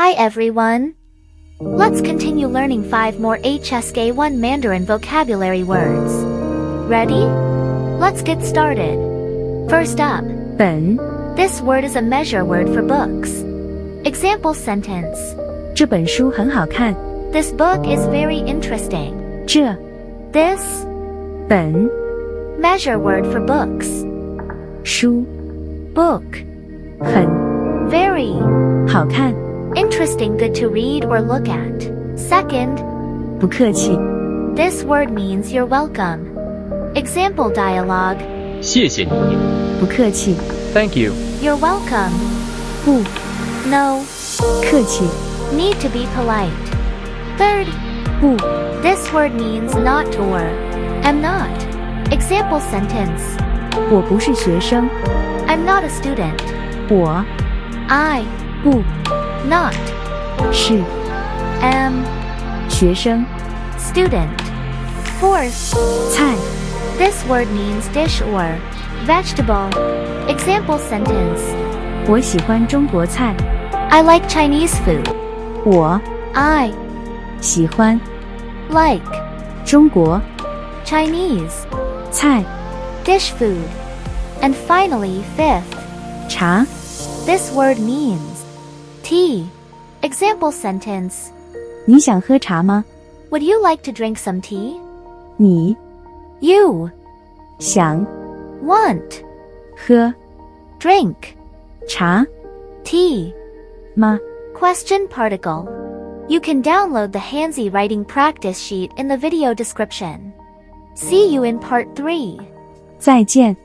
Hi everyone! Let's continue learning 5 more HSK 1 Mandarin vocabulary words. Ready? Let's get started. First up, 本 this word is a measure word for books. Example sentence. 这本书很好看。 This book is very interesting. 这 This 本 measure word for books. 书 Book. 很 Very 好看。 interesting, good to read or look at. Second, 不客气。 this word means you're welcome. Example dialogue. 谢谢你 不客气。 ，Thank you. You're welcome. 不 No. 客气。 Need to be polite. Third, 不 this word means not or am not. Example sentence. 我不是学生。 I'm not a student. 我 I 不 not 是 am 学生。 student. Fourth, 菜 this word means dish or vegetable. Example sentence. 我喜欢中国菜。 I like Chinese food. 我 I 喜欢 like 中国 Chinese 菜。 dish food. And finally, fifth, 茶 this word means tea. Example sentence. 你想喝茶吗？ Would you like to drink some tea? 你 You 想 want 喝 drink 茶 tea. 吗？ Question particle. You can download the Hanzi writing practice sheet in the video description. See you in part 3. 再见。